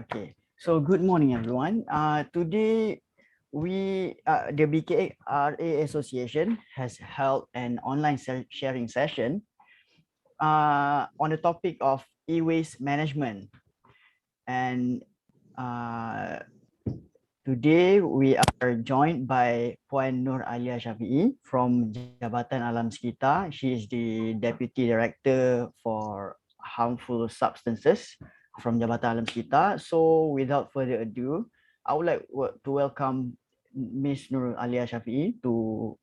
Okay, so good morning, everyone. Today, the BK8 Association has held an online sharing session on the topic of e-waste management. And today we are joined by Puan Nur Aliaa Shafie from Jabatan Sekitar. She is the Deputy Director for Harmful Substances from Jabatan Sekitar. So without further ado, I would like to welcome Ms. Nur Aliaa Shafie to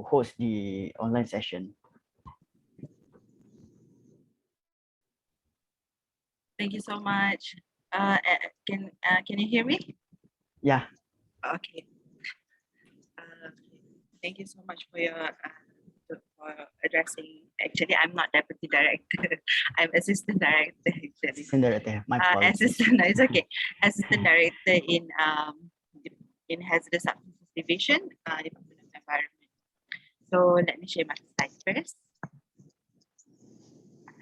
host the online session. Thank you so much. Can you hear me? Yeah. Okay. Thank you so much for your for addressing. Actually, I'm not deputy director. I'm assistant director. Actually. Assistant director. My apologies. Assistant. No, it's okay. Assistant director in Hazardous Substances Division, Department of Environment. So let me share my slides first. I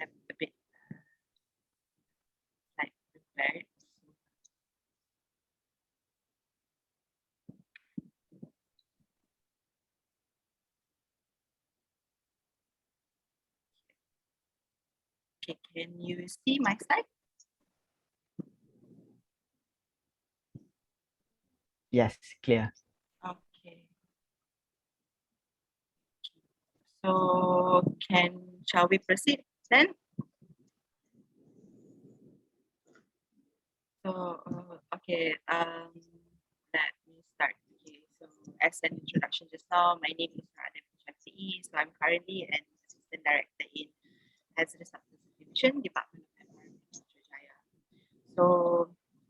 have a bit slide prepared. Okay, can you see my slide? Yes, clear. Okay. So shall we proceed then? So okay, let me start. Okay, so as an introduction just now, my name is Shafie. So I'm currently an assistant director in Hazardous Substances Division, Department of Environment, Jaya. So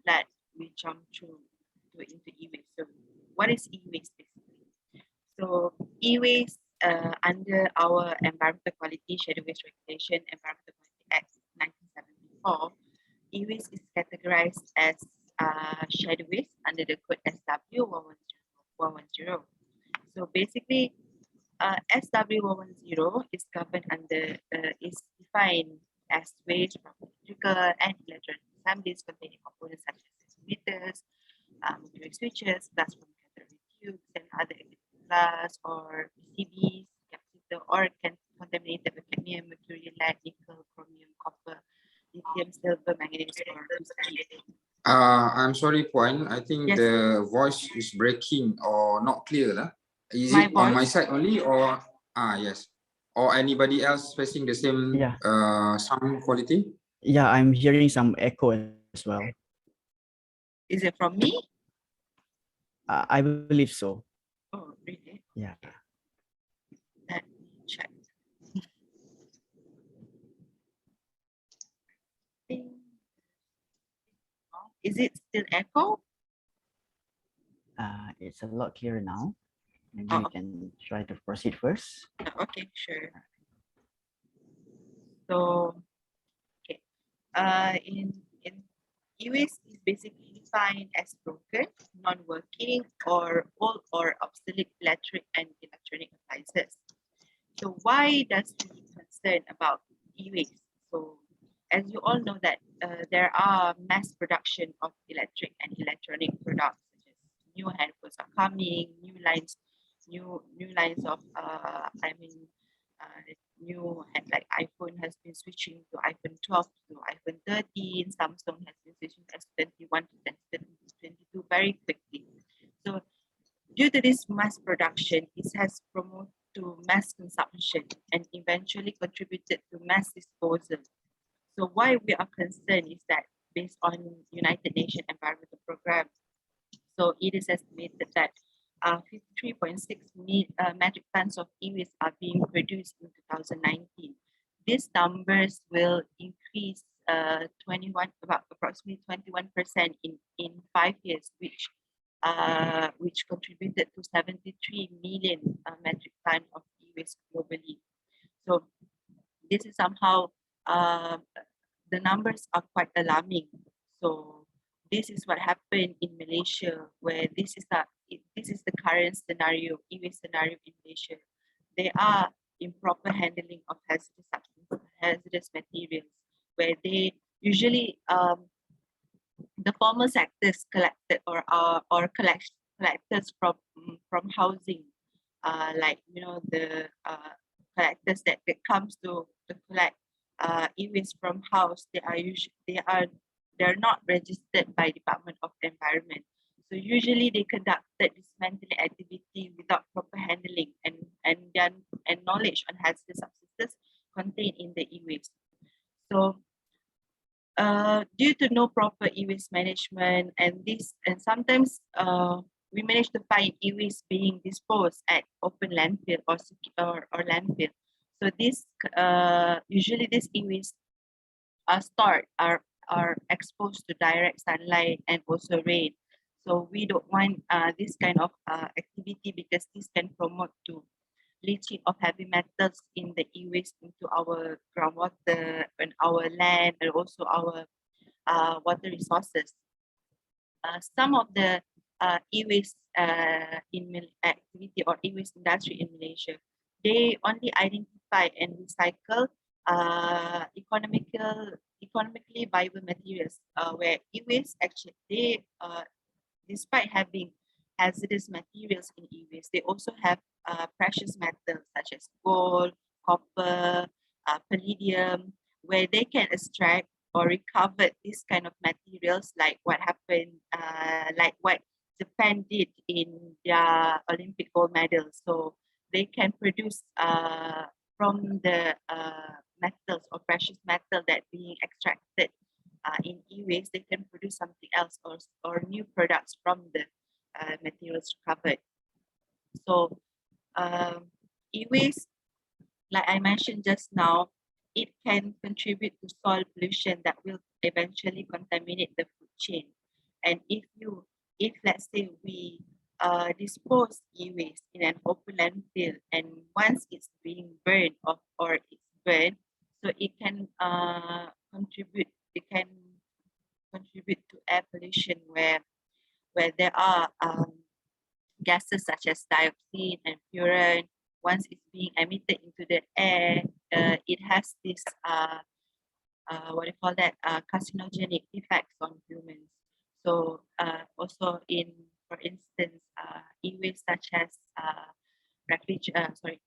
let me jump into e-waste. So what is e-waste basically? So e-waste under our Environmental Quality Shadow Waste Regulation, Environmental Quality Act 1974, e-waste is categorized as shadow waste under the code SW 110. So basically, SW 110 is governed under is defined as waste from electrical and electronic assemblies containing components such as transmitters, mercury switches, glass from cathode tubes, and other glass or PCBs, capacitor, or contaminated with cadmium, mercury, lead, nickel, chromium, copper, lithium, silver, manganese, or fused. I'm sorry, Puan. I think Yes. the voice is breaking or not clear. Is My it on my voice? side only or yes? Or anybody else facing the same sound quality? Yeah, I'm hearing some echo as well. Is it from me? I believe so. Oh, really? Yeah. Let me check. Is it still echo? It's a lot clearer now. Maybe we can try to proceed first. Okay, sure. So, okay. In e-waste is basically defined as broken, non-working, or old or obsolete electric and electronic appliances. So why does we concern about e-waste? So as you all know that there are mass production of electric and electronic products, such as new handphones are coming, new lines of new like iPhone has been switching to iPhone 12 to iPhone 13. Samsung has been switching to S21 to S22 very quickly. So due to this mass production, it has promoted to mass consumption and eventually contributed to mass disposal. So why we are concerned is that based on United Nations Environmental Programme, so it is estimated that 53.6 metric tons of e-waste are being produced in 2019. These numbers will increase approximately 21% in 5 years, which contributed to 73 million metric ton of e-waste globally. So this is somehow the numbers are quite alarming. So this is what happened in Malaysia, where this is the current scenario, e-waste scenario in Malaysia. There are improper handling of hazardous substances, hazardous materials, where they usually the formal sectors collected collectors from housing, like the collectors that comes to collect e-waste from house. They're not registered by Department of Environment. So usually they conducted dismantling activity without proper handling and knowledge on hazardous substances contained in the e-waste. So due to no proper e-waste management and sometimes we manage to find e-waste being disposed at open landfill or landfill. So usually this e-waste are stored are exposed to direct sunlight and also rain. So we don't want this kind of activity because this can promote to leaching of heavy metals in the e-waste into our groundwater and our land and also our water resources. Some of the e-waste activity or e-waste industry in Malaysia, they only identify and recycle economically viable materials, where e-waste actually despite having hazardous materials in e-waste, they also have precious metals such as gold, copper, palladium, where they can extract or recover these kind of materials, like what happened, like what Japan did in their Olympic gold medals. So they can produce from the metals or precious metal that being extracted in e-waste, they can produce something else or new products from the materials recovered. So e-waste, like I mentioned just now, it can contribute to soil pollution that will eventually contaminate the food chain. And if let's say we dispose e-waste in an open landfill, and once it's being burned or it's burned, so it can contribute to air pollution where there are gases such as dioxin and furan. Once it's being emitted into the air, it has this what do you call that, carcinogenic effects on humans. So also for instance, e-waste such as refrigerator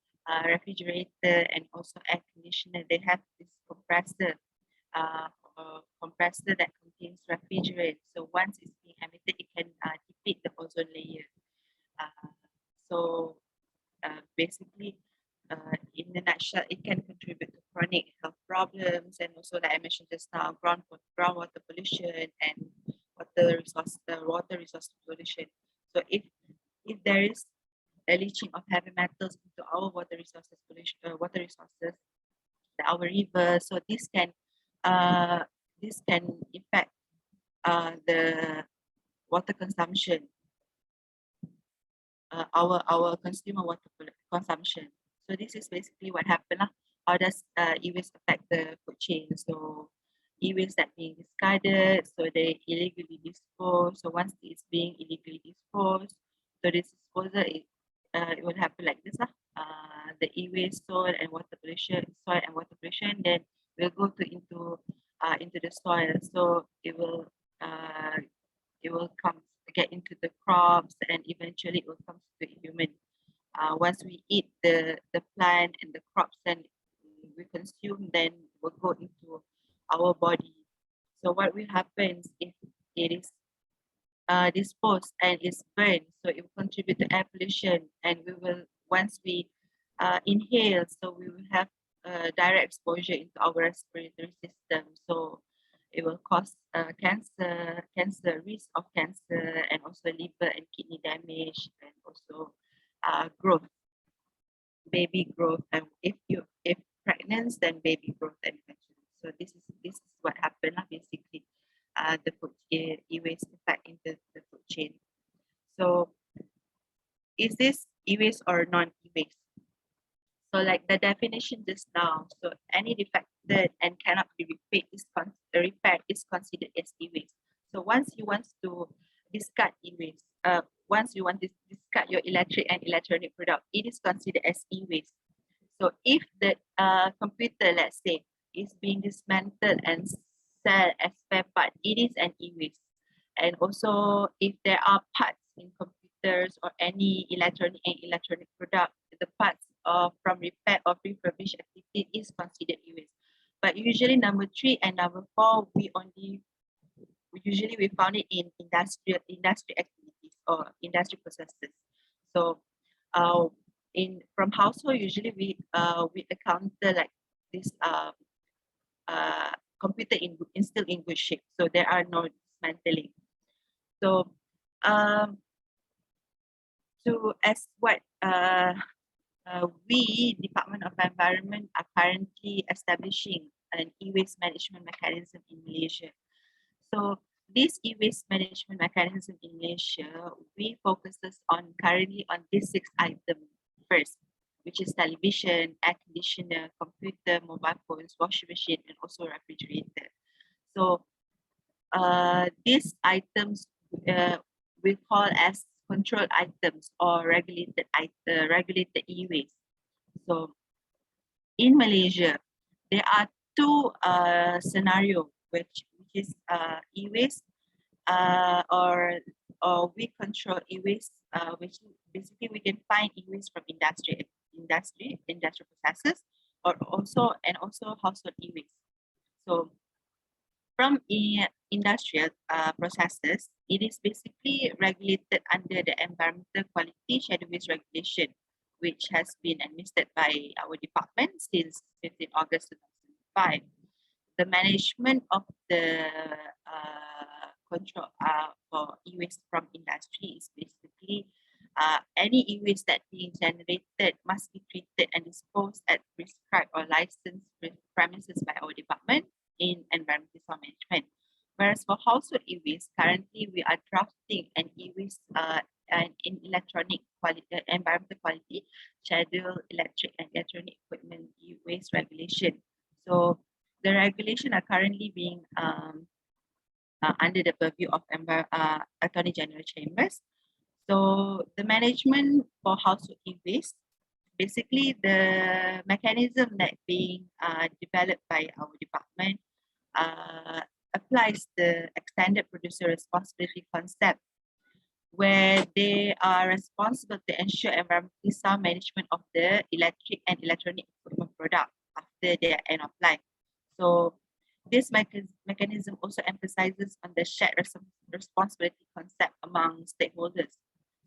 and also air conditioner, they have this compressor that contains refrigerant. So once it's being emitted, it can deplete the ozone layer. So basically, in a nutshell, it can contribute to chronic health problems and also, like I mentioned just now, groundwater pollution and water resource pollution. So if there is a leaching of heavy metals into our water resources, our rivers, so this can affect the water consumption, our consumer water consumption. So this is basically what happened. How does e-waste affect the food chain? So e-waste that being discarded, so they illegally disposed. So once it's being illegally disposed, so this disposal it will happen like this. The e-waste, soil and water pollution, then will go into the soil. So it will get into the crops and eventually it will come to the human. Once we eat the plant and the crops and we consume, then will go into our body. So what will happen if it is disposed and is burned? So it will contribute to air pollution, and we will, once we inhale, so we will have direct exposure into our respiratory system. So it will cause risk of cancer, and also liver and kidney damage, and also baby growth, and if pregnant, then baby growth and eventually. So this is what happened basically. The food e-waste effect into the food chain. So is this e-waste or non-e-waste? So like the definition just now, so any defected and cannot be repaired is considered as e-waste. So once you want to discard e-waste, once you want to discard your electric and electronic product, it is considered as e-waste. So if the computer, let's say, is being dismantled and sold as spare part, it is an e-waste. And also, if there are parts in computers or any electronic product, the parts from repair or refurbished activity is considered e-waste. But usually number 3 and number 4, we found it in industry activities or industry processes. So from household, usually we encounter like this computer still in good shape, so there are no dismantling. So as what we, Department of Environment, are currently establishing an e-waste management mechanism in Malaysia. So this e-waste management mechanism in Malaysia, we focuses currently on these 6 items first, which is television, air conditioner, computer, mobile phones, washing machine, and also refrigerator. So these items we call as controlled items or regulated e-waste. So in Malaysia, there are 2 scenarios which is e-waste or we control e-waste, which basically we can find e-waste from industrial processes, or also household e-waste. So from industrial processes, it is basically regulated under the Environmental Quality Schedule Regulation, which has been administered by our department since 15 August 2005. The management of the control for e-waste from industry is basically any e-waste that being generated must be treated and disposed at prescribed or licensed premises by our department in environmental management. Whereas for household e-waste, currently we are drafting an e-waste and in electronic quality, environmental quality schedule, electric and electronic equipment e-waste regulation. So the regulation are currently being under the purview of Attorney General Chambers. So the management for household e-waste, basically the mechanism that being developed by our department applies the extended producer responsibility concept, where they are responsible to ensure environmentally sound management of the electric and electronic equipment product after their end of life. So this mechanism also emphasizes on the shared responsibility concept among stakeholders.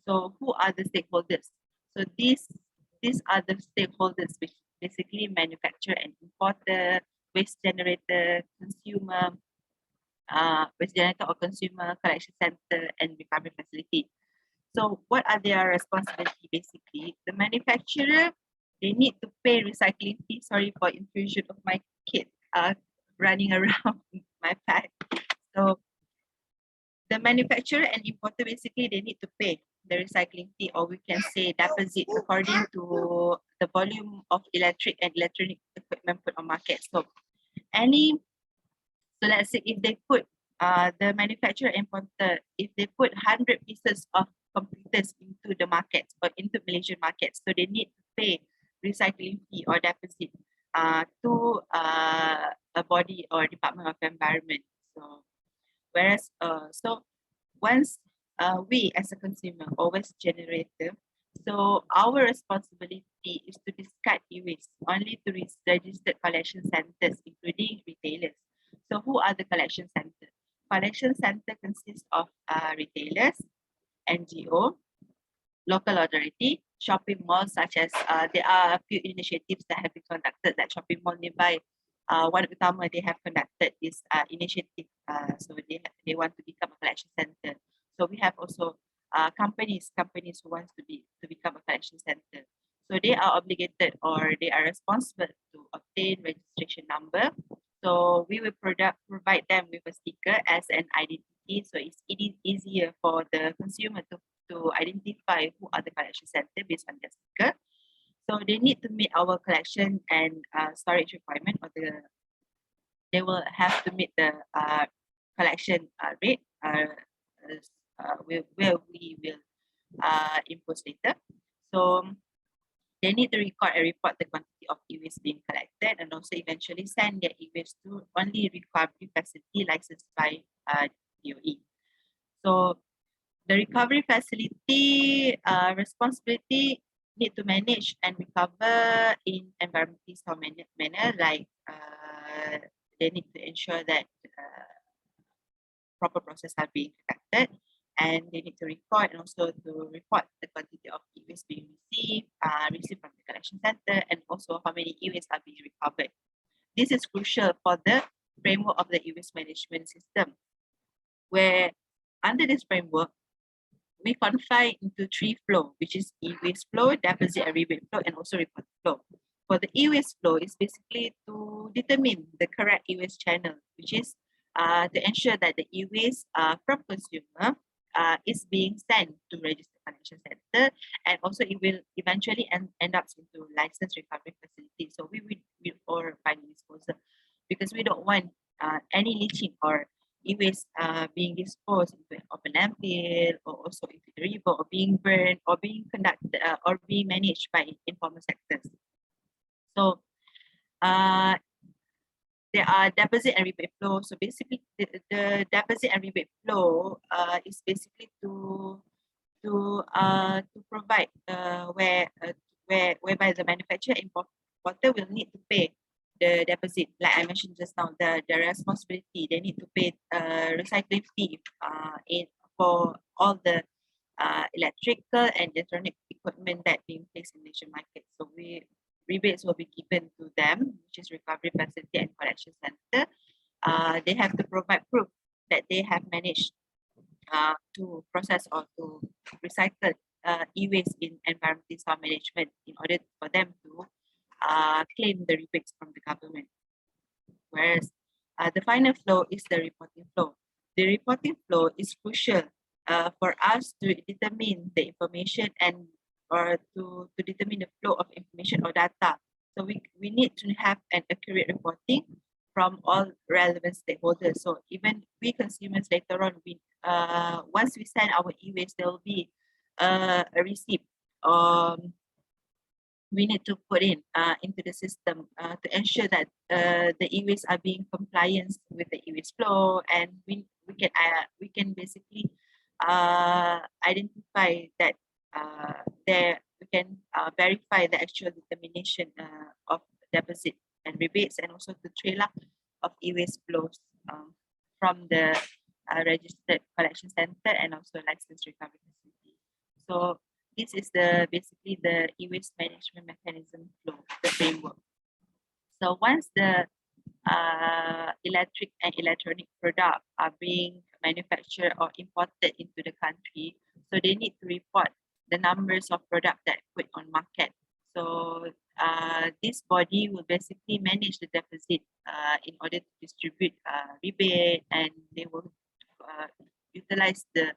So who are the stakeholders? So these are the stakeholders which basically manufacturer and importer, waste generator, consumer, waste generator or consumer, collection center, and recovery facility. So what are their responsibility basically? The manufacturer, they need to pay recycling fee. Sorry for intrusion of my kid running around my pad. So the manufacturer and importer, basically they need to pay the recycling fee, or we can say deposit, according to the volume of electric and electronic equipment put on market. So let's say if they put the manufacturer and importer, if they put 100 pieces of computers into the market or into Malaysian markets, so they need to pay recycling fee or deposit to a body or Department of Environment. So whereas once we as a consumer or waste generator, so our responsibility is to discard e-waste only to registered collection centers, including retailers. So who are the collection centers? Collection center consists of retailers, NGO, local authority, shopping malls, such as there are a few initiatives that have been conducted, like shopping mall nearby. One utama they have conducted this initiative, so they want to become a collection center. So we have also companies who want to become a collection center. So they are obligated or they are responsible to obtain registration number. So we will provide them with a sticker as an identity. So it is easier for the consumer to identify who are the collection center based on their sticker. So they need to meet our collection and storage requirement, or they will have to meet the collection rate where we will impose later. So they need to record and report the quantity of e-waste being collected, and also eventually send their e-waste to only recovery facility licensed by DOE. So the recovery facility responsibility need to manage and recover in environmentally sound manner like they need to ensure that proper process are being conducted, and they need to record and also to report the quantity of e-waste being received from the collection center, and also how many e-waste are being recovered. This is crucial for the framework of the e-waste management system, where under this framework, we confine into 3 flow, which is e-waste flow, deposit and rebate flow, and also report flow. For the e-waste flow, is basically to determine the correct e-waste channel, which is to ensure that the e-waste from consumer is being sent to registered collection center, and also it will eventually end up into licensed recovery facility. So we will or final disposal, because we don't want any leaching or e-waste being disposed into an open landfill or also into the river, or being burned or being conducted or being managed by informal sectors. So there are deposit and rebate flow. So basically the deposit and rebate flow is basically to provide whereby the manufacturer importer will need to pay the deposit, like I mentioned just now, the responsibility. They need to pay recycling fee for all the electrical and electronic equipment that being placed in Malaysian market. So rebates will be given to them, which is recovery facility and collection center. They have to provide proof that they have managed to process or to recycle e-waste in environmental sound management in order for them to claim the rebates from the government. Whereas the final flow is the reporting flow. The reporting flow is crucial for us to determine the information and or to determine the flow of information or data. So we need to have an accurate reporting from all relevant stakeholders. So even we consumers later on, once we send our e-waste, there will be a receipt we need to put in into the system to ensure that the e-waste are being compliant with the e-waste flow, and we can basically identify that we can verify the actual determination of deposit and rebates, and also the trailer of e-waste flows from the registered collection center and also licensed recovery facility. So this is basically the e-waste management mechanism flow, the framework. So once the electric and electronic products are being manufactured or imported into the country, so they need to report the numbers of products that put on market. So this body will basically manage the deposit in order to distribute rebate, and they will utilize the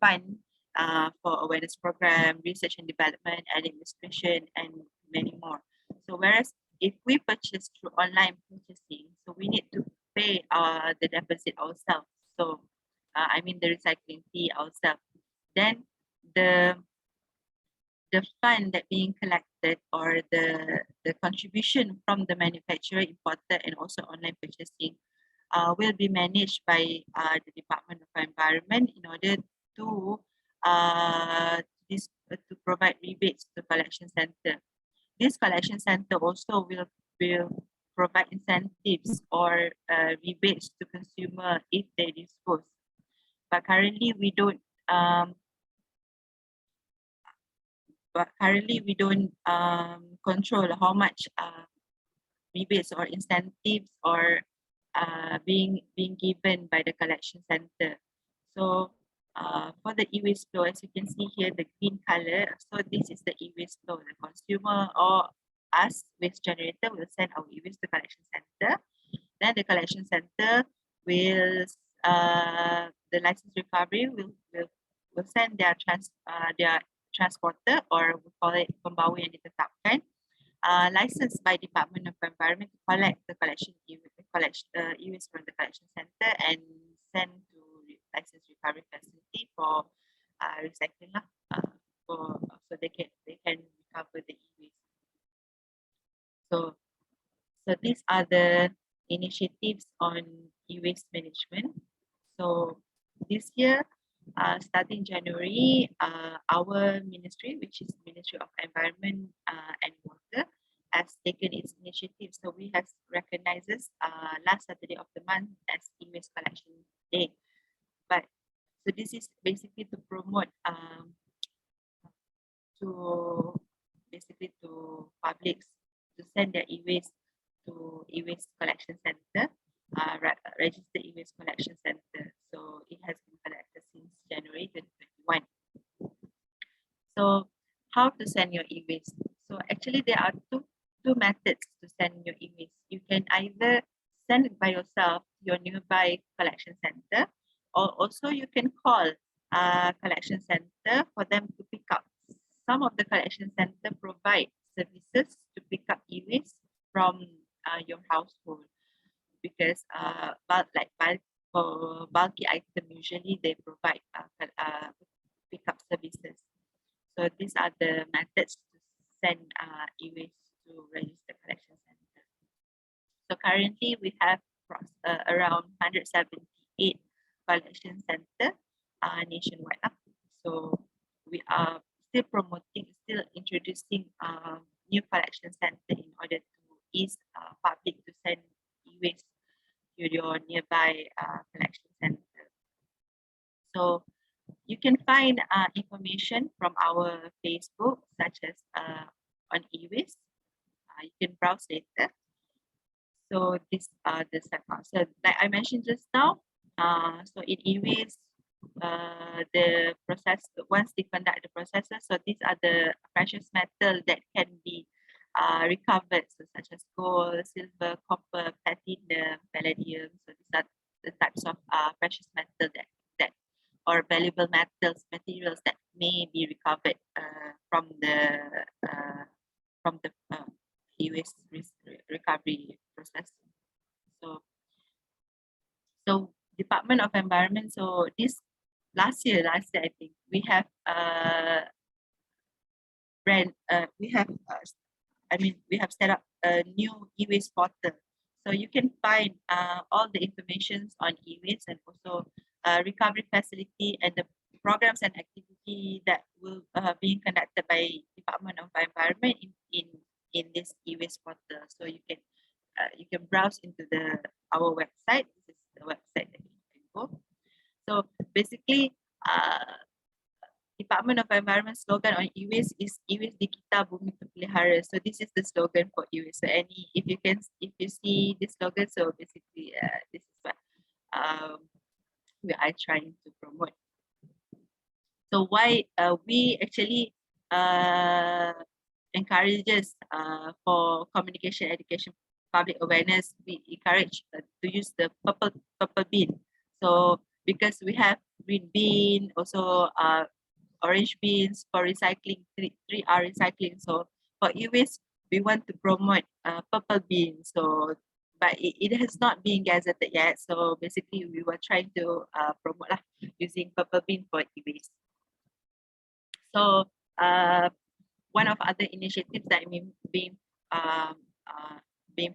fund for awareness program, research and development, administration, and many more. So whereas if we purchase through online purchasing, so we need to pay the deposit ourselves. So I mean the recycling fee ourselves. Then the fund that being collected, or the contribution from the manufacturer, importer, and also online purchasing will be managed by the Department of Environment in order to to provide rebates to collection center. This collection center also will provide incentives or rebates to consumer if they dispose. But currently we don't control how much rebates or incentives are being given by the collection center. So for the e-waste flow, as you can see here, the green color, so this is the e-waste flow. The consumer or us, waste generator, will send our e-waste to collection center. Then the collection center will, the license recovery will send their transporter, or we call it pembawa yang ditetapkan, licensed by Department of Environment to collect the e-waste from the collection center and send to licensed recovery facility for recycling so they can recover the e-waste. So these are the initiatives on e-waste management. So this year, starting January, our ministry, which is Ministry of Environment and Water, has taken its initiative. So we have recognizes last Saturday of the month as e-waste collection day. But so this is basically to promote to publics to send their e-waste to e-waste collection center, registered e-waste collection center. So it has been collected since January 2021. So how to send your e-waste? So actually there are two methods to send your e-waste. You can either send it by yourself to your nearby collection center, or also you can call collection center for them to pick up. Some of the collection center provide services to pick up e-waste from your household, because for bulky item usually they provide pickup services. So these are the methods to send e-waste to registered collection center. So currently we have around 178 collection center nationwide. So we are still promoting, still introducing new collection center in order to ease public to send e-waste to your nearby collection center. So you can find information from our Facebook, such as on e-waste. You can browse later. So this the account. So like I mentioned just now, so in e-waste, the process, once they conduct the processes, so these are the precious metal that can be recovered, so such as gold, silver, copper, platinum, palladium. So these are the types of precious metal that or valuable materials that may be recovered from the e-waste recovery process. So Department of Environment. So this last year I think we have we have set up a new e-waste portal. So you can find all the information on e-waste and also recovery facility and the programs and activity that will be conducted by Department of Environment in this e-waste portal. So you can browse into our website. This is the website that you can go. So basically, Department of Environment slogan on e-waste is e-waste di kita bumi terpelihara. So this is the slogan for e-waste. So if you see this slogan, so basically this is what we are trying to promote. So why we actually encourages for communication, education, public awareness, we encourage to use the purple bin. So because we have green bin, also orange bins for recycling, 3R recycling. So for e-waste, we want to promote purple bin. So but it has not been gazetted yet. So basically we were trying to promote using purple bin for e-waste. So one of other initiatives that being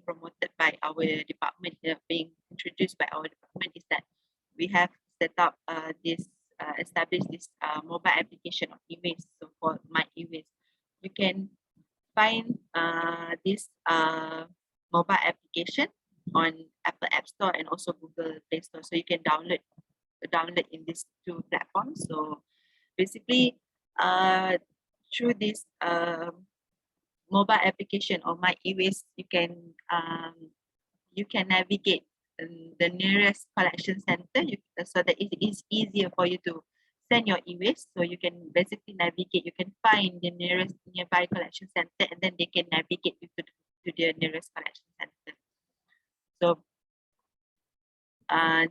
promoted by our department, being introduced by our department, is that we have set up established this mobile application of e-waste. So for my e-waste, you can find this mobile application on Apple App Store and also Google Play Store. So you can download in these two platforms. So basically, through this mobile application or my e-waste, you can navigate the nearest collection center, so that it is easier for you to send your e-waste. So you can basically navigate, you can find the nearby collection center, and then they can navigate you to the nearest collection center. So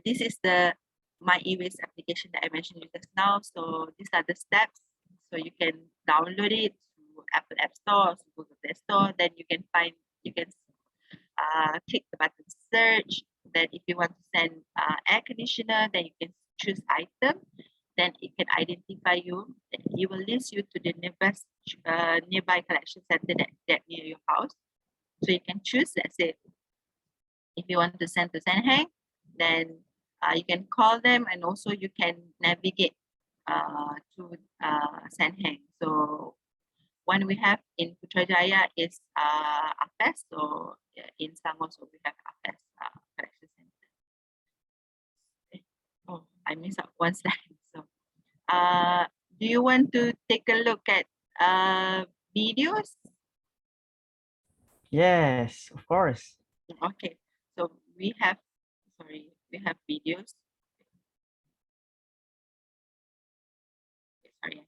this is the my e-waste application that I mentioned just now. So these are the steps. So you can download it to Apple App Store, to Google Play Store. Then you can click the button search. Then if you want to send air conditioner, then you can choose item. Then it can identify you. It will list you to the nearby collection center that near your house. So you can choose, let's say, if you want to send to Senheng, then You can call them, and also you can navigate to Sanheng. So one we have in Putrajaya is AFES. So in Sangor, so we have AFES collection center. Oh, I missed out one slide. So do you want to take a look at videos? Yes, of course. Okay, so we have videos. Sorry.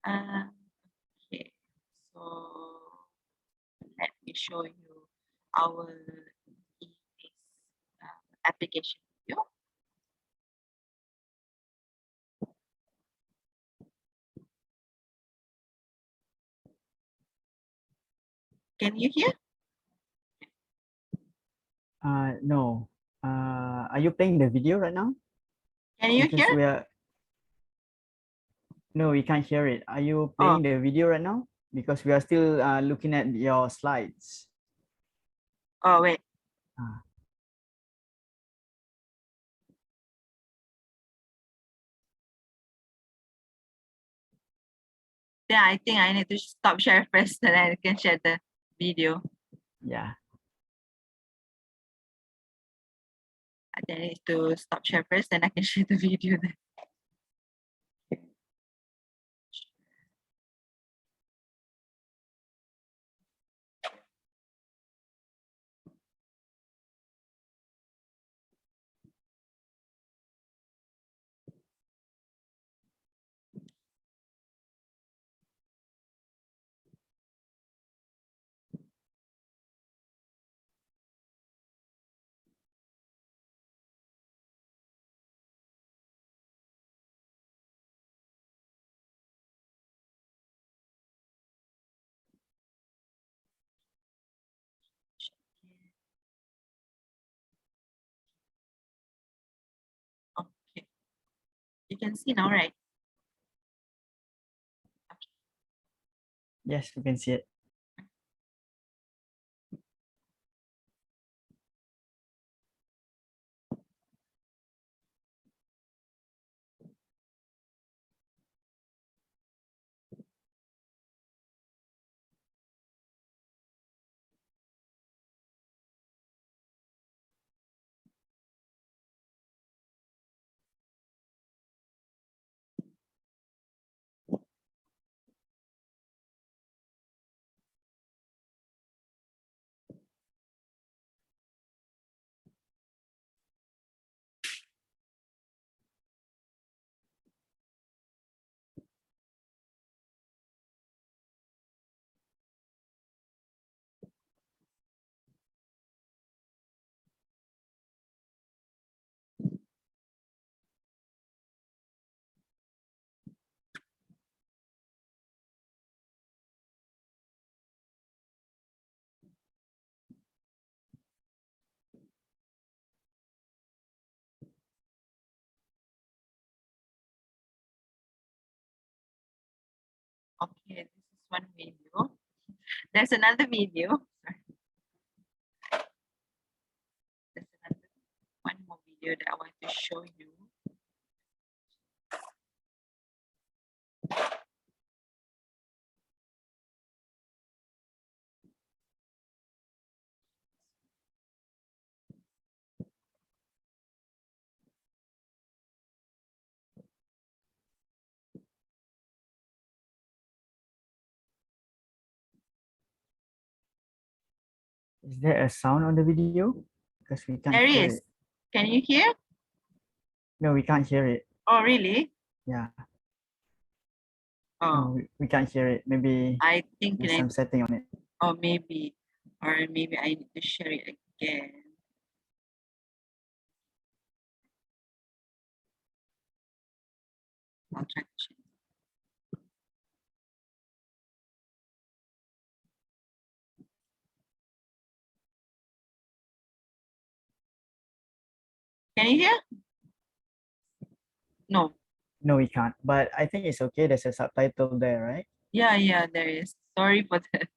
Okay, so let me show you our application video. Can you hear? No. Are you playing the video right now? Can you Because hear? no, we can't hear it. Are you playing the video right now? Because we are still looking at your slides. Oh, wait. Then I think I need to stop share first, then I can share the video. Yeah. I think I need to stop share first, then I can share the video then. Okay. You can see now, right? Okay. Yes, we can see it. Okay, this is one video. There's another video. There's another one more video that I want to show you. Is there a sound on the video? Because we can't There hear is. it. Can you hear? No, we can't hear it. Oh, really? Yeah. Oh, No, we can't hear it. Maybe I think there's some setting on it. or maybe I need to share it again. I'll try to share. Can you hear? No. No, we can't. But I think it's okay. There's a subtitle there, right? Yeah, there is. Sorry for that.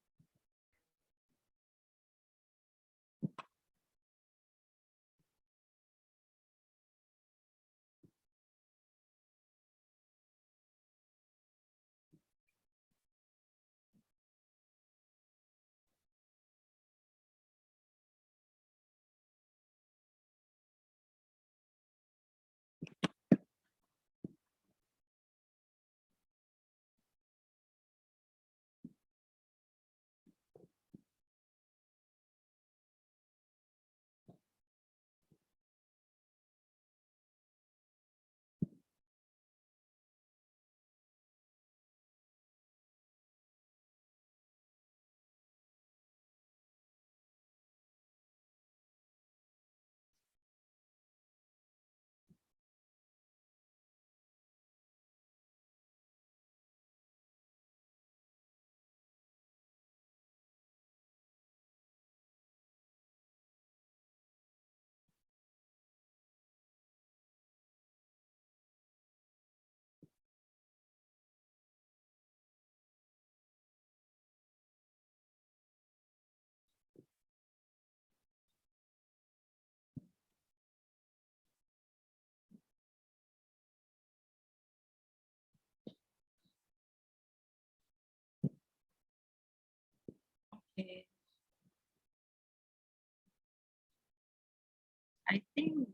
I think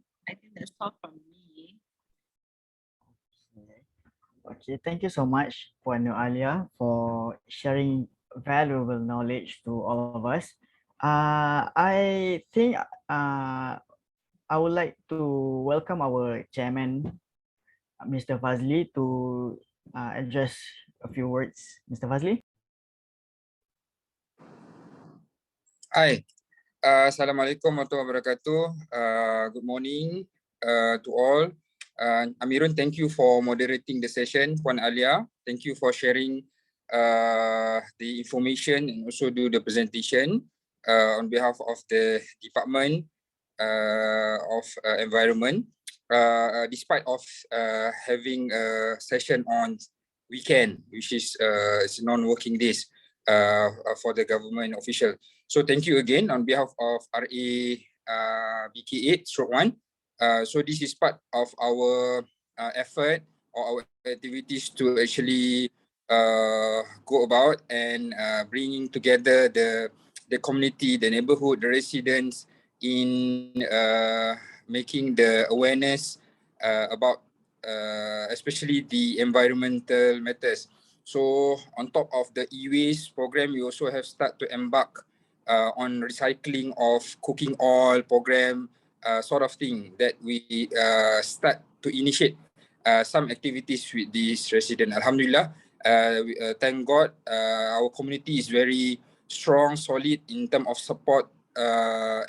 that's all from me. Okay, thank you so much, Puan Nur Alia, for sharing valuable knowledge to all of us. I think I would like to welcome our chairman, Mr. Fazli, to address a few words. Mr. Fazli? Hi, Assalamualaikum warahmatullahi wabarakatuh. Good morning to all. Amirun, thank you for moderating the session. Puan Alia, thank you for sharing the information and also do the presentation on behalf of the Department of Environment. Despite of having a session on weekend, which is it's non-working days for the government official. So thank you again on behalf of RA BK8/1. So this is part of our effort or our activities to actually go about and bringing together the community, the neighborhood, the residents in making the awareness about especially the environmental matters. So on top of the e-waste program, we also have start to embark on recycling of cooking oil program, sort of thing that we start to initiate some activities with these residents. Alhamdulillah, thank God, our community is very strong, solid in terms of support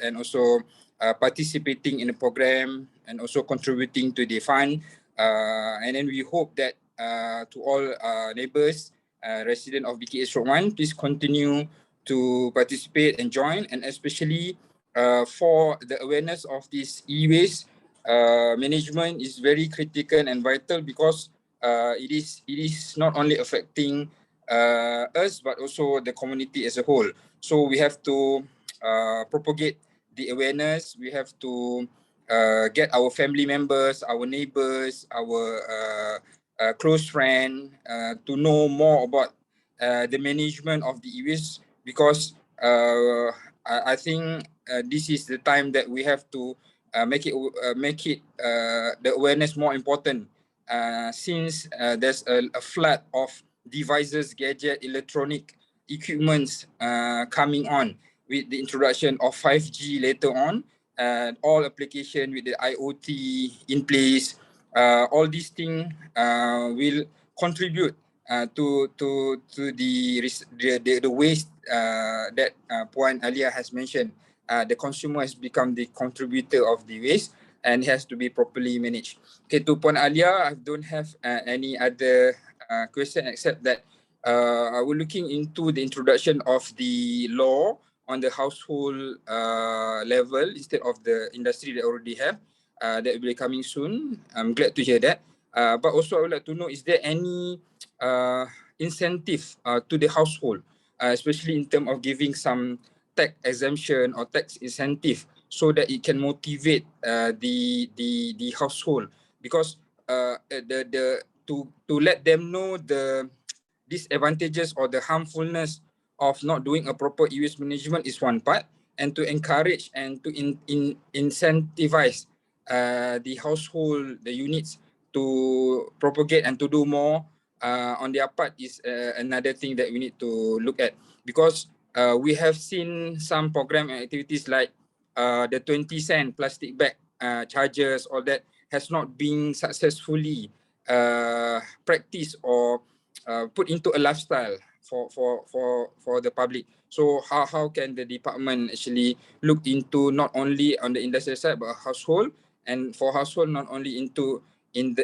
and also participating in the program and also contributing to the fund. And then we hope that to all neighbors, resident of BKH-1, please continue to participate and join, and especially for the awareness of this e-waste management is very critical and vital because it is not only affecting us but also the community as a whole. So we have to propagate the awareness. We have to get our family members, our neighbors, our close friend to know more about the management of the e-waste because I think this is the time that we have to make it the awareness more important since there's a flood of devices, gadget, electronic equipments coming on with the introduction of 5G later on, and all application with the IoT in place. All these things will contribute to the waste that Puan Aliaa has mentioned. The consumer has become the contributor of the waste and has to be properly managed. Okay, to Puan Aliaa, I don't have any other question except that we're looking into the introduction of the law on the household level instead of the industry that already have. That will be coming soon. I'm glad to hear that. But also I would like to know, is there any incentive to the household, especially in terms of giving some tax exemption or tax incentive so that it can motivate the household? Because the to let them know the disadvantages or the harmfulness of not doing a proper e-waste management is one part, and to encourage and to incentivize the household, the units to propagate and to do more on their part is another thing that we need to look at, because we have seen some program and activities like the 20-cent plastic bag charges, all that has not been successfully practiced or put into a lifestyle for the public. So how can the department actually look into not only on the industrial side but household, and for household not only into in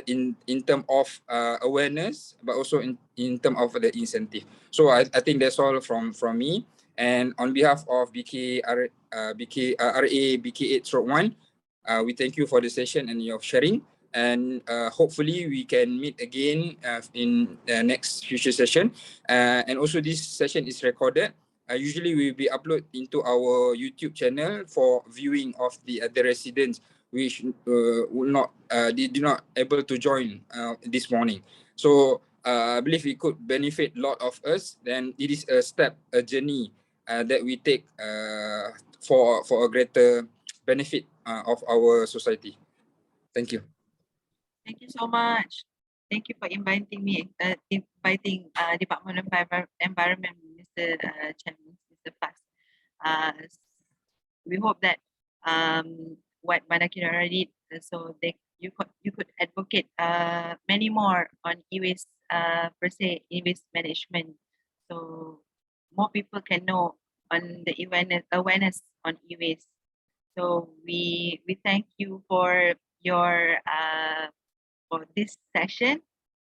term of awareness but also in term of the incentive. So I think that's all from me. And on behalf of RA BK8/1, we thank you for the session and your sharing. And hopefully we can meet again in the next future session. And also this session is recorded. Usually we will be uploaded into our YouTube channel for viewing of the other residents which will not they did not able to join this morning. So I believe it could benefit a lot of us. Then it is a step, a journey that we take for a greater benefit of our society. Thank you. Thank you so much. Thank you for inviting me, Department of Environment, Mr. Chairman, Mr. Fas. We hope that what Manakina did, so you could advocate many more on e-waste per se, e-waste management. So more people can know on the awareness on e-waste. So we thank you for your for this session.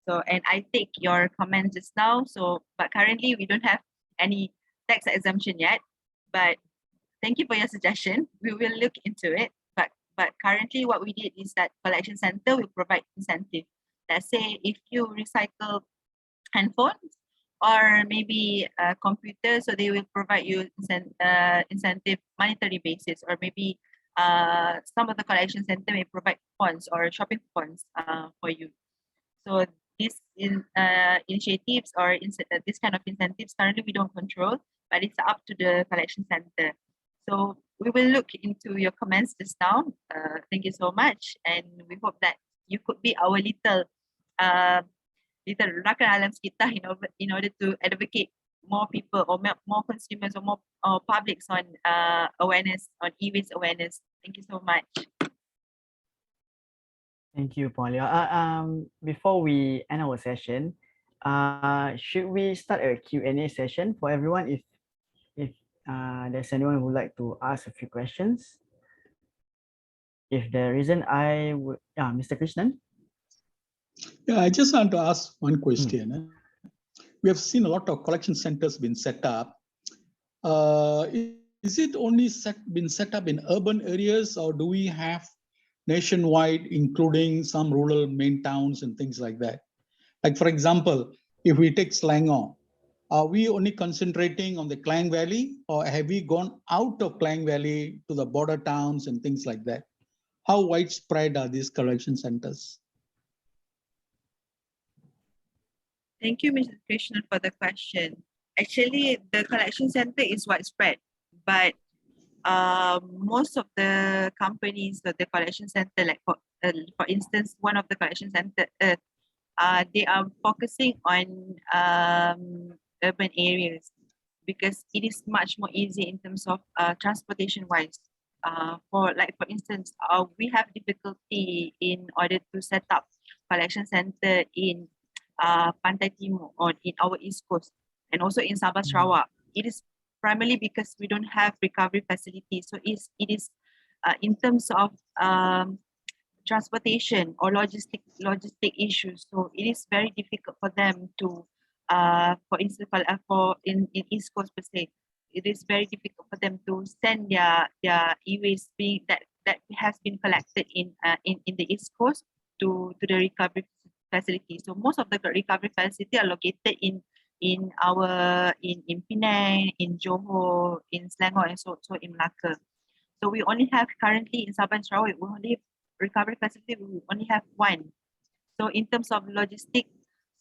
So, and I take your comments just now. So, but currently we don't have any tax exemption yet. But thank you for your suggestion. We will look into it. But currently what we did is that collection center will provide incentive. Let's say if you recycle handphones or maybe a computer, so they will provide you incentive monetary basis, or maybe some of the collection center may provide coupons or shopping coupons for you. So these initiatives or this kind of incentives currently we don't control, but it's up to the collection center. So we will look into your comments just now. Thank you so much, and we hope that you could be our little rakan alam sekitar in order to advocate more people or more consumers or more publics on awareness on e-waste awareness. Thank you so much. Thank you, Paulia. Before we end our session, should we start a Q&A session for everyone if there's anyone who would like to ask a few questions? If there isn't, I would, Mr. Krishnan. Yeah, I just want to ask one question. We have seen a lot of collection centers being set up. Is it only been set up in urban areas, or do we have nationwide, including some rural main towns and things like that? Like, for example, if we take Selangor, are we only concentrating on the Klang Valley, or have we gone out of Klang Valley to the border towns and things like that? How widespread are these collection centers? Thank you, Mr. Krishnan, for the question. Actually, the collection center is widespread, but most of the companies that the collection center, like for instance, one of the collection center, they are focusing on urban areas because it is much more easy in terms of transportation wise. For instance, we have difficulty in order to set up collection center in Pantai Timur or in our East Coast and also in Sabah Sarawak. It is primarily because we don't have recovery facilities. So it is in terms of transportation or logistic issues. So it is very difficult for them to, for instance, in East Coast per se, it is very difficult for them to send their e-waste that has been collected in the East Coast to the recovery facility. So most of the recovery facility are located in Penang, in Johor, in Selangor, and so in Malacca. So we only have currently in Sabah and Sarawak, we only recovery facility, we only have one. So in terms of logistics,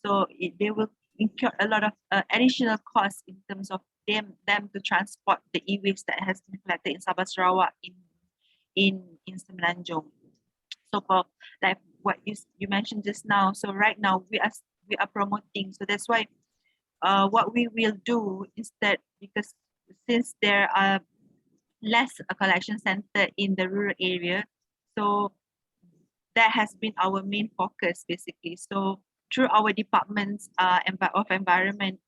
so they will incur a lot of additional costs in terms of them to transport the e-waste that has been collected in Sabah Sarawak in Semenanjung. So for like what you mentioned just now, so right now we are promoting. So that's why what we will do instead, because since there are less collection center in the rural area, so that has been our main focus basically. So through our departments of environment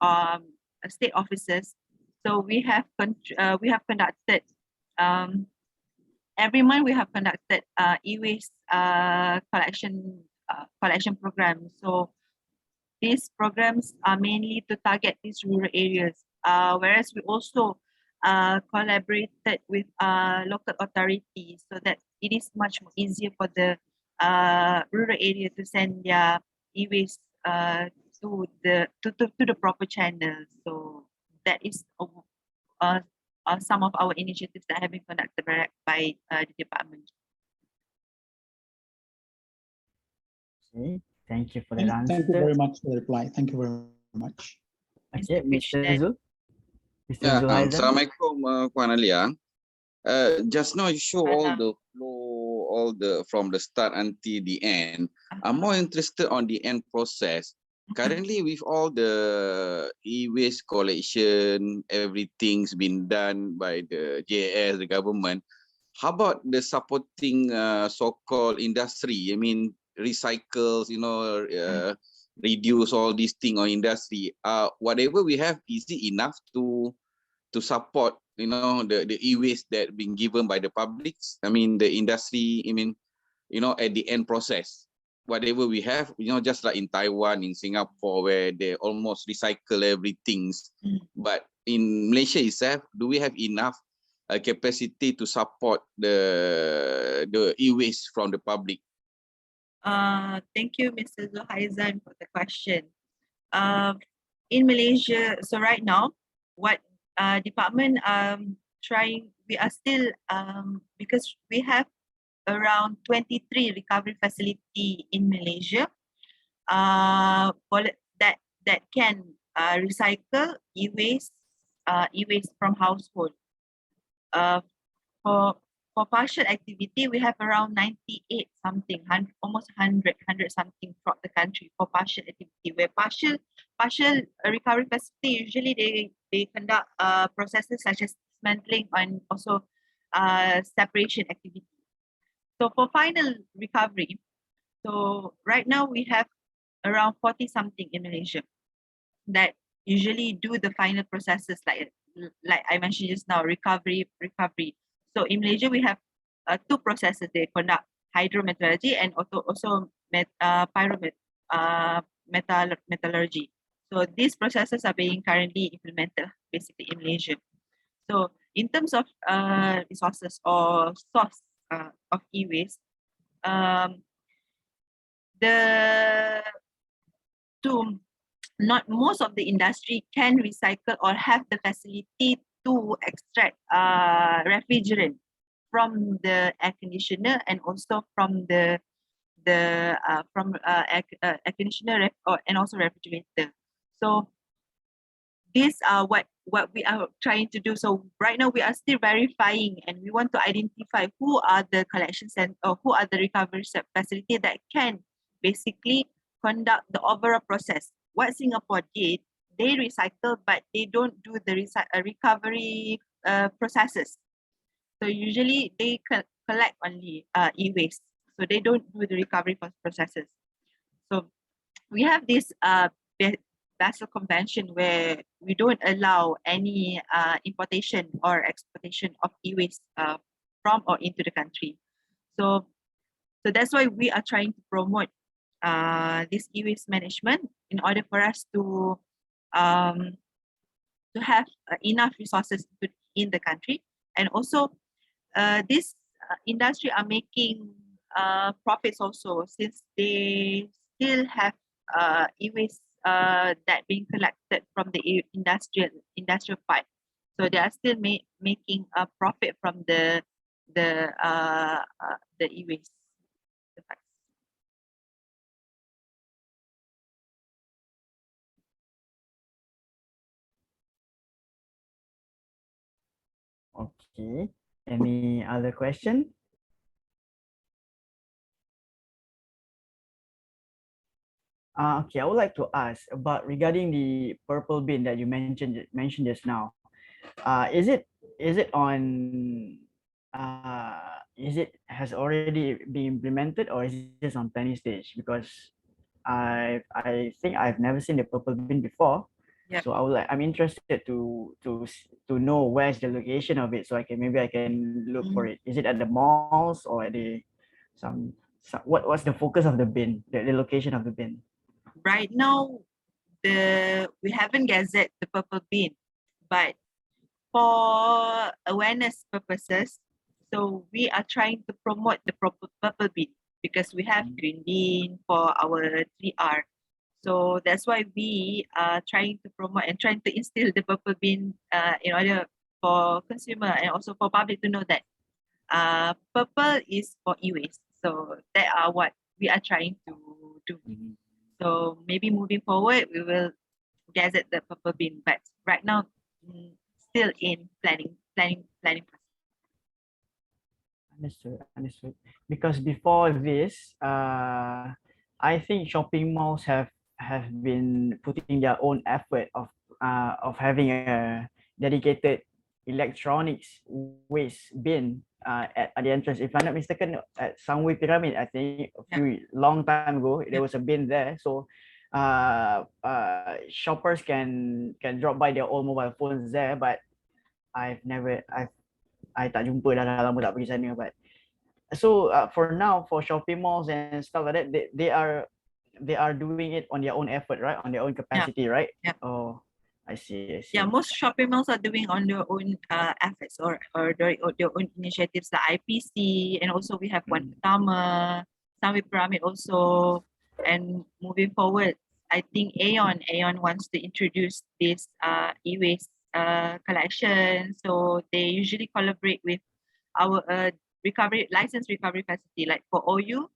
state officers, so we have conducted every month we have conducted e-waste collection programs. So these programs are mainly to target these rural areas, whereas we also collaborated with local authorities so that it is much more easier for the rural area to send their e-waste to the proper channels. So that is some of our initiatives that have been conducted by the department. Okay, thank you for that answer. Thank you very much for the reply. Thank you very much. Okay, Mr. Zul. Assalamualaikum, Puan Aliaa. Just now you show all the flow all the from the start until the end. I'm more interested on the end process. Currently, with all the e-waste collection, everything's been done by the JS, the government. How about the supporting so-called industry? I mean, recycles, reduce all these things on industry. Whatever we have, is it enough to support, the e-waste that being given by the publics? I mean, the industry, at the end process, whatever we have, just like in Taiwan, in Singapore, where they almost recycle everything. But in Malaysia itself, do we have enough capacity to support the e-waste from the public? Thank you, Mr. Zulhaizan, for the question. In Malaysia, so right now, what department we are still because we have around 23 recovery facility in Malaysia that can recycle e-waste from household. For partial activity, we have around 98 something, almost 100 something throughout the country for partial activity. Where partial recovery facility, usually they conduct processes such as dismantling and also separation activity. So for final recovery, so right now we have around 40 something in Malaysia that usually do the final processes like I mentioned just now, recovery. So in Malaysia, we have two processes. They conduct hydrometallurgy and also pyrometallurgy. So these processes are being currently implemented basically in Malaysia. So in terms of resources or source of e-waste, not most of the industry can recycle or have the facility to extract refrigerant from the air conditioner and also from the air conditioner and also refrigerator. So these are what we are trying to do. So right now we are still verifying and we want to identify who are the collection center or who are the recovery facility that can basically conduct the overall process. What Singapore did, they recycle, but they don't do the recovery processes. So usually they collect only e-waste. So they don't do the recovery processes. So we have this Basel Convention where we don't allow any importation or exportation of e-waste from or into the country. So that's why we are trying to promote this e-waste management in order for us to have enough resources in the country. And also this industry are making profits also, since they still have e-waste that being collected from the industrial part. So they are still making a profit from the e-waste. Okay. Any other question? Okay, I would like to ask about regarding the purple bin that you mentioned just now. Is it has already been implemented, or is it just on planning stage? Because I think I've never seen the purple bin before. Yep. So I'm interested to know where's the location of it, so I can look for it. Is it at the malls or at what's the focus of the bin, the location of the bin? Right now, we haven't gazetted the purple bin, but for awareness purposes, so we are trying to promote the purple bin because we have green bin for our 3R. So that's why we are trying to promote and trying to instill the purple bin in order for consumer and also for public to know that purple is for e-waste. So that are what we are trying to do. So maybe moving forward, we will gazette the purple bin, but right now, still in planning. Understood. Because before this, I think shopping malls have been putting their own effort of having a dedicated electronics waste bin at the entrance. If I'm not mistaken, at Sunway Pyramid, I think a few long time ago, there was a bin there. So shoppers can drop by their old mobile phones there, but I tak jumpa dah lama tak pergi sana. But so for now, for shopping malls and stuff like that, they are doing it on their own effort, right? On their own capacity, right? Yeah. Oh, I see. Yeah, most shopping malls are doing on their own efforts or their own initiatives, like IPC, and also we have One Utama, Sunway Pyramid also. And moving forward, I think Aeon wants to introduce this e-waste collection. So they usually collaborate with our licensed recovery facility. Like for OU,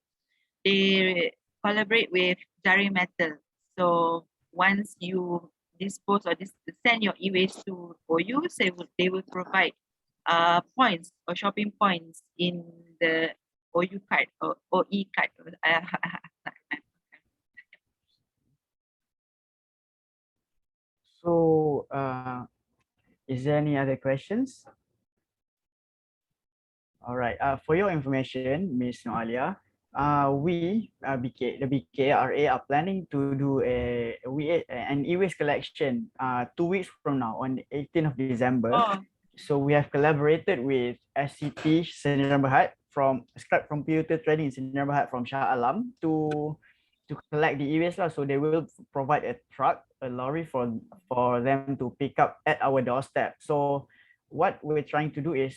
they collaborate with Jari Metal. So once you dispose or send your e-waste to OU, they will provide points or shopping points in the OU card or OE card. So, is there any other questions? All right. For your information, Ms. Noalia, the BKRA are planning to do an e-waste collection 2 weeks from now on the 18th of December. Oh. So we have collaborated with SCT Sdn Bhd from Scrap Computer Trading Sdn Bhd from Shah Alam to collect the e-waste lah. So they will provide a truck, a lorry for them to pick up at our doorstep. So what we're trying to do is,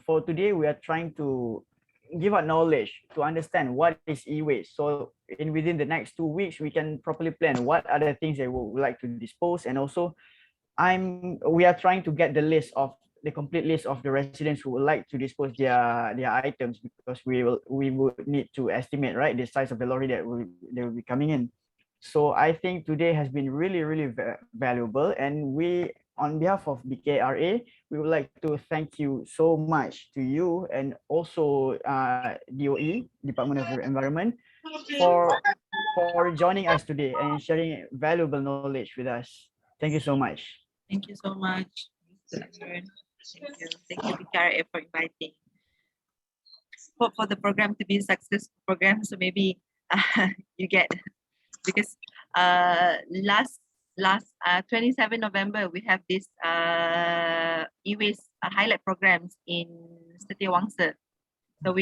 for today, we are trying to give out knowledge to understand what is e-waste. So within the next 2 weeks, we can properly plan what are the things they would like to dispose, and also we are trying to get the complete list of the residents who would like to dispose their items, because we would need to estimate, right, the size of the lorry that they will be coming in. So I think today has been really valuable, and we, on behalf of BKRA, we would like to thank you so much to you, and also DOE, Department of Environment, for joining us today and sharing valuable knowledge with us. Thank you so much. Thank you so much, Mr. Aaron. Thank you, BKRA, for inviting. Hope for the program to be a successful program. So maybe you get, because last 27 November we have this e-waste highlight programs in Setiawangsa. So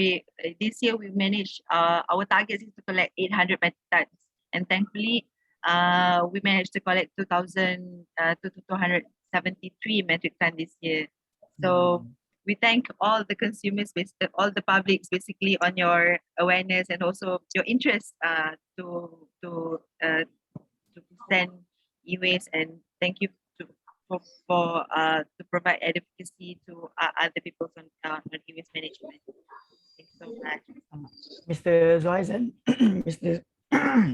this year we managed, our target is to collect 800 metric tons, and thankfully we managed to collect 2,273 metric tons this year. So we thank all the consumers, all the publics, basically, on your awareness and also your interest to send e-waste, and thank you to provide advocacy to other people on e-waste management. Thank you so much. Mr. Zohaizan,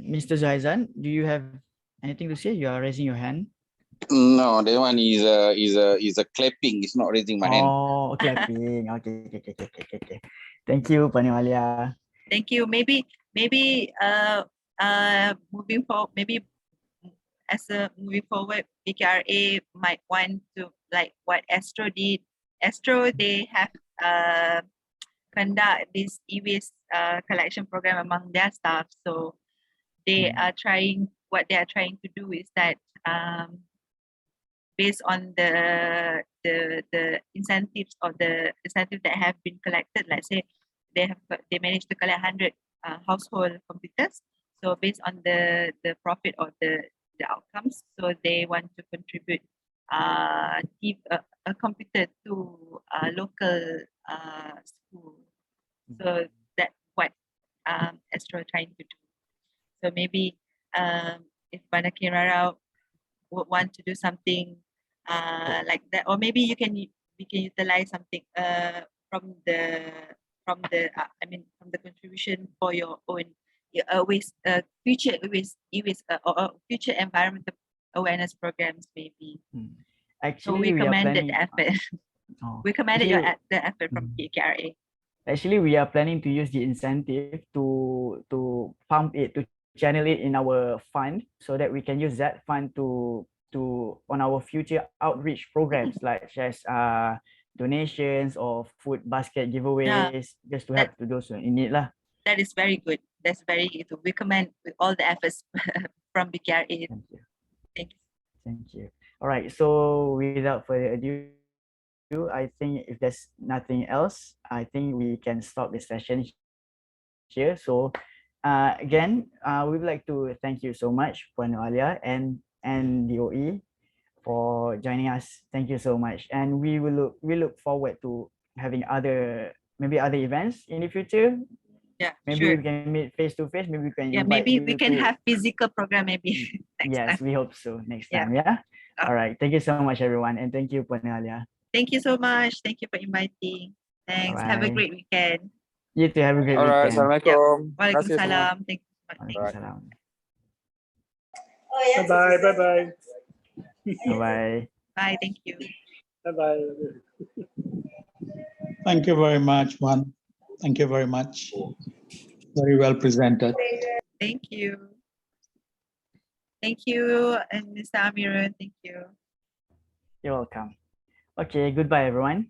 Mr. Zohaizan, do you have anything to say? You are raising your hand. No, that one is a clapping. It's not raising my hand. Oh, clapping. Okay. Thank you, Pani Alia. Thank you. Maybe moving forward, moving forward, BKRA might want to, like what Astro did. Astro, they have conduct this e-waste collection program among their staff. So they are trying. What they are trying to do is that based on the incentives of the incentive that have been collected, let's say they managed to collect 100 household computers. So based on the profit or the outcomes, so they want to contribute give a computer to a local school. So that's what Astro trying to do. So maybe if Banakin Rara would want to do something like that, or maybe we can utilize something from the contribution for your own future future environmental awareness programs, maybe. Actually, so we commended the effort. Oh, We commended the effort from BKRA. Actually, we are planning to use the incentive to pump it, to channel it in our fund so that we can use that fund to on our future outreach programs like as donations or food basket giveaways, just to help to those who in need lah. That is very good. That's very to recommend with all the efforts from BK8. Thank you. Thank you. Thank you. All right. So without further ado, I think if there's nothing else, I think we can stop the session here. So again, we would like to thank you so much, Puan Aliaa and DOE for joining us. Thank you so much. And we look forward to having maybe other events in the future. Yeah, Maybe sure. we can meet face to face. Maybe we can Yeah, invite maybe we you can to- have physical program maybe next Yes, time. we hope so next Yeah. time. Yeah. Okay. All right. Thank you so much, everyone, and thank you, Puan Aliaa. Thank you so much. Thank you for inviting. Thanks. Have a Bye. great weekend. You too. Have a great Alright, weekend. Assalamualaikum. Terima kasih semua. Waalaikumsalam. Thank you so much. Waalaikumsalam. Bye-bye. Bye-bye. Bye-bye. Bye. Thank you. Bye-bye. Thank you very much, Juan. Thank you very much. Very well presented. Thank you. Thank you. And Mr. Amirun, thank you. You're welcome. Okay, goodbye, everyone.